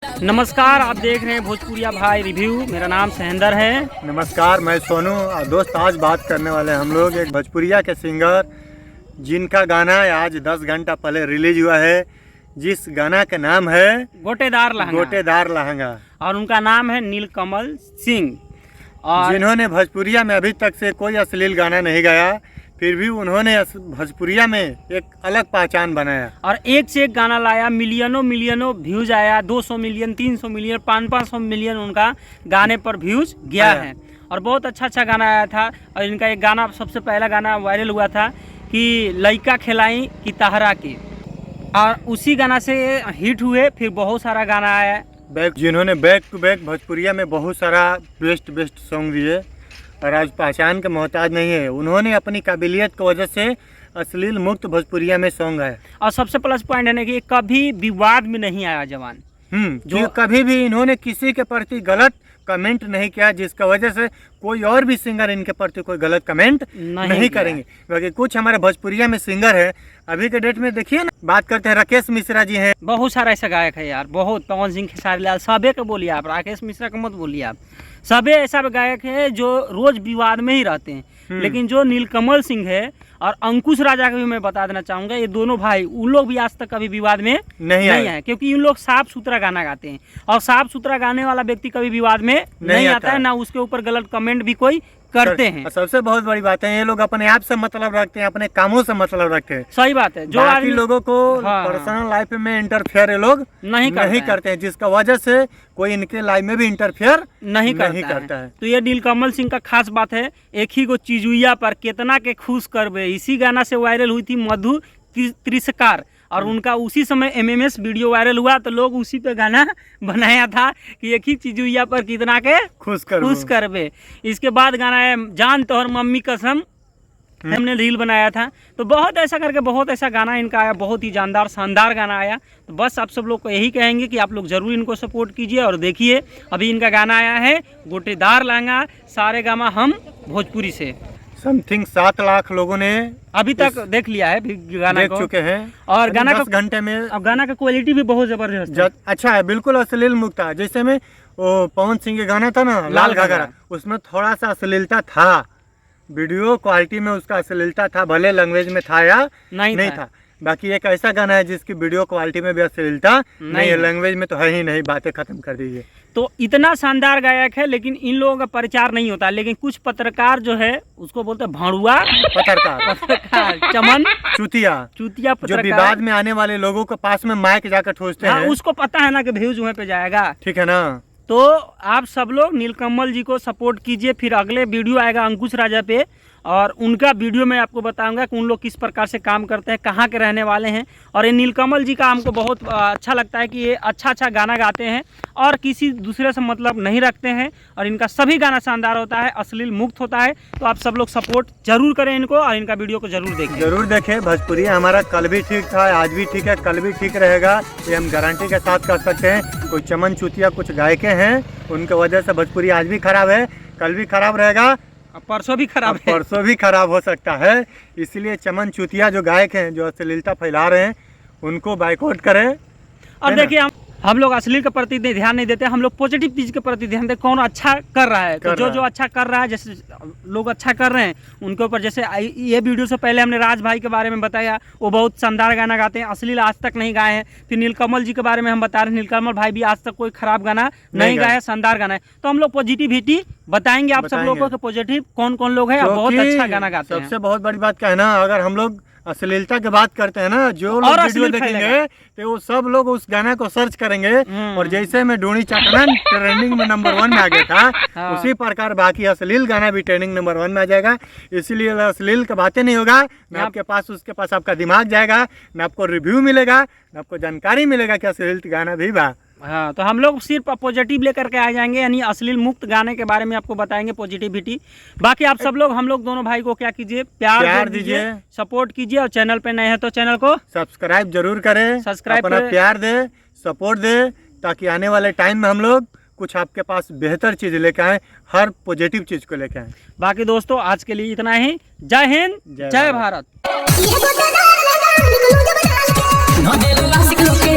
नमस्कार, आप देख रहे हैं भोजपुरिया भाई रिव्यू। मेरा नाम सहेंदर है। नमस्कार, मैं सोनू। दोस्त, आज बात करने वाले हम लोग एक भोजपुरिया के सिंगर जिनका गाना आज 10 घंटा पहले रिलीज हुआ है, जिस गाना का नाम है गोटेदार लहंगा। गोटेदार लहंगा, और उनका नाम है नीलकमल सिंह। और जिन्होंने भोजपुरिया में अभी तक से कोई अश्लील गाना नहीं गाया, फिर भी उन्होंने भोजपुरिया में एक अलग पहचान बनाया और एक से एक गाना लाया। मिलियनों व्यूज आया। 200 मिलियन, 300 मिलियन, 500 मिलियन उनका गाने पर व्यूज गया है। और बहुत अच्छा गाना आया था। और इनका एक गाना, सबसे पहला गाना वायरल हुआ था कि लइका खिलाई की तहरा की, और उसी गाना से हिट हुए। फिर बहुत सारा गाना आया जिन्होंने बैक टू बैक भोजपुरिया में बहुत सारा बेस्ट सॉन्ग दिए और आज पहचान के मोहताज नहीं है। उन्होंने अपनी काबिलियत की वजह से अश्लील मुक्त भोजपुरिया में सॉन्ग है। और सबसे प्लस पॉइंट है ना कि कभी विवाद में नहीं आया जवान। जो कभी भी इन्होंने किसी के प्रति गलत कमेंट नहीं किया, जिसका वजह से कोई और भी सिंगर इनके प्रति कोई गलत कमेंट नहीं करेंगे। क्योंकि कुछ हमारे भोजपुरिया में सिंगर है अभी के डेट में, देखिए ना, बात करते हैं राकेश मिश्रा जी हैं। बहुत सारा ऐसा गायक है यार, बहुत। पवन सिंह, खेसारी लाल, सबे को बोलिए आप, राकेश मिश्रा को मत बोलिए आप। सबे ऐसा गायक है जो रोज विवाद में ही रहते हैं। लेकिन जो नीलकमल सिंह है और अंकुश राजा को भी मैं बता देना चाहूंगा, ये दोनों भाई, उन लोग भी आज तक कभी विवाद में नहीं आए, क्योंकि इन लोग साफ सुथरा गाना गाते हैं। और साफ सुथरा गाने वाला व्यक्ति कभी विवाद में नहीं आता है, ना उसके ऊपर गलत कमेंट भी कोई करते हैं। सबसे बहुत बड़ी बात है, ये लोग अपने आप से मतलब रखते हैं, अपने कामों से मतलब रखते हैं। सही बात है। जो बाकी लोगों को पर्सनल लाइफ में इंटरफेयर ये लोग नहीं करते हैं, जिसका वजह से कोई इनके लाइफ में भी इंटरफेयर नहीं करता है। तो ये नीलकमल सिंह का खास बात है, एक ही गो चीजुइया पर केतना के खुश करबे, इसी गाना से वायरल हुई थी मधु तिरस्कार। और उनका उसी समय MMS वीडियो वायरल हुआ, तो लोग उसी पे गाना बनाया था कि एक ही चीजुइया पर कितना के खुश करबे। इसके बाद गाना है जान तोहर मम्मी कसम, हमने रील बनाया था। तो बहुत ऐसा करके बहुत ऐसा गाना इनका आया, बहुत ही जानदार शानदार गाना आया। तो बस आप सब लोग को यही कहेंगे कि आप लोग जरूर इनको सपोर्ट कीजिए। और देखिए, अभी इनका गाना आया है गोटेदार लहंगा, सारे गामा हम भोजपुरी से। समथिंग 7 लाख लोगों ने अभी तक देख लिया है, गाना देख चुके हैं। और गाना 10 घंटे में अब गाना का क्वालिटी भी बहुत जबरदस्त है। अच्छा है, बिल्कुल अश्लील मुक्त है। जैसे में वो पवन सिंह के गाना था ना, लाल घाघरा, उसमें थोड़ा सा अश्लीलता था। वीडियो क्वालिटी में उसका अश्लीलता था, भले लैंग्वेज में था या नहीं था। बाकी एक ऐसा गाना है जिसकी वीडियो क्वालिटी में भी अश्लीलता नहीं है, लैंग्वेज में तो है ही नहीं। बातें खत्म कर दीजिए। तो इतना शानदार गायक है, लेकिन इन लोगों का प्रचार नहीं होता। लेकिन कुछ पत्रकार जो है उसको बोलते हैं भाड़ुआ पत्रकार, चमन चुतिया पत्रकार, जो विवाद में आने वाले लोगों के पास में माइक जाकर ठोसते हैं। उसको पता है ना कि व्यूज वहाँ पे जाएगा, ठीक है ना। तो आप सब लोग नीलकमल जी को सपोर्ट कीजिए। फिर अगले वीडियो आएगा अंकुश राजा पे, और उनका वीडियो मैं आपको बताऊंगा कि उन लोग किस प्रकार से काम करते हैं, कहाँ के रहने वाले हैं। और ये नीलकमल जी का हमको बहुत अच्छा लगता है कि ये अच्छा गाना गाते हैं और किसी दूसरे से मतलब नहीं रखते हैं। और इनका सभी गाना शानदार होता है, अश्लील मुक्त होता है। तो आप सब लोग सपोर्ट जरूर करें इनको, और इनका वीडियो को जरूर देखें। भोजपुरी हमारा कल भी ठीक था, आज भी ठीक है, कल भी ठीक रहेगा, ये हम गारंटी के साथ कर सकते हैं। कोई चमन चुतिया कुछ गायके हैं, उनके वजह से भोजपुरी आज भी खराब है, कल भी खराब रहेगा, परसों भी खराब है, परसों भी खराब हो सकता है। इसलिए चमन चुतिया जो गायक हैं, जो अश्लीलता फैला रहे हैं, उनको बाइकआउट करें। और देखिए, हम लोग अश्लील के प्रति ध्यान नहीं देते, हम लोग पॉजिटिव चीज के प्रति ध्यान देते। कौन अच्छा कर रहा है, तो जो अच्छा कर रहा है, जैसे लोग अच्छा कर रहे हैं उनके ऊपर। जैसे ये वीडियो से पहले हमने राज भाई के बारे में बताया, वो बहुत शानदार गाना गाते हैं, अश्लील आज तक नहीं गाए हैं। फिर नीलकमल जी के बारे में हम बता रहे हैं, नीलकमल भाई भी आज तक कोई खराब गाना नहीं गाया, शानदार गाना है। तो हम लोग पॉजिटिविटी बताएंगे आप सब लोगों को, पॉजिटिव कौन कौन लोग हैं, बहुत अच्छा गाना गाते हैं। सबसे बहुत बड़ी बात क्या है ना, अगर हम लोग अश्लीलता की बात करते हैं ना, जो लोग वीडियो देखेंगे तो वो सब लोग उस गाना को सर्च करेंगे। और जैसे में डोनी चाटना ट्रेंडिंग में नंबर 1 में आ गया था, उसी प्रकार बाकी अश्लील गाना भी ट्रेंडिंग नंबर 1 में आ जाएगा। इसलिए अश्लील की बातें नहीं होगा, ना आपके पास उसके पास आपका दिमाग जाएगा, ना आपको रिव्यू मिलेगा, ना आपको जानकारी मिलेगा कि अश्लील गाना भी बा। हाँ, तो हम लोग सिर्फ पॉजिटिव लेकर के आ जाएंगे, यानी अश्लील मुक्त गाने के बारे में आपको बताएंगे, पॉजिटिविटी। बाकी आप सब लोग, हम लोग दोनों भाई को क्या कीजिए, प्यार दीजिए, सपोर्ट कीजिए। और चैनल पे नए हैं तो चैनल को सब्सक्राइब जरूर करें, सब्सक्राइब अपना प्यार दे, सपोर्ट दे, ताकि आने वाले टाइम में हम लोग कुछ आपके पास बेहतर चीज लेके आए, हर पॉजिटिव चीज को लेके आए। बाकी दोस्तों, आज के लिए इतना ही। जय हिंद, जय Bharat. No de lo básico que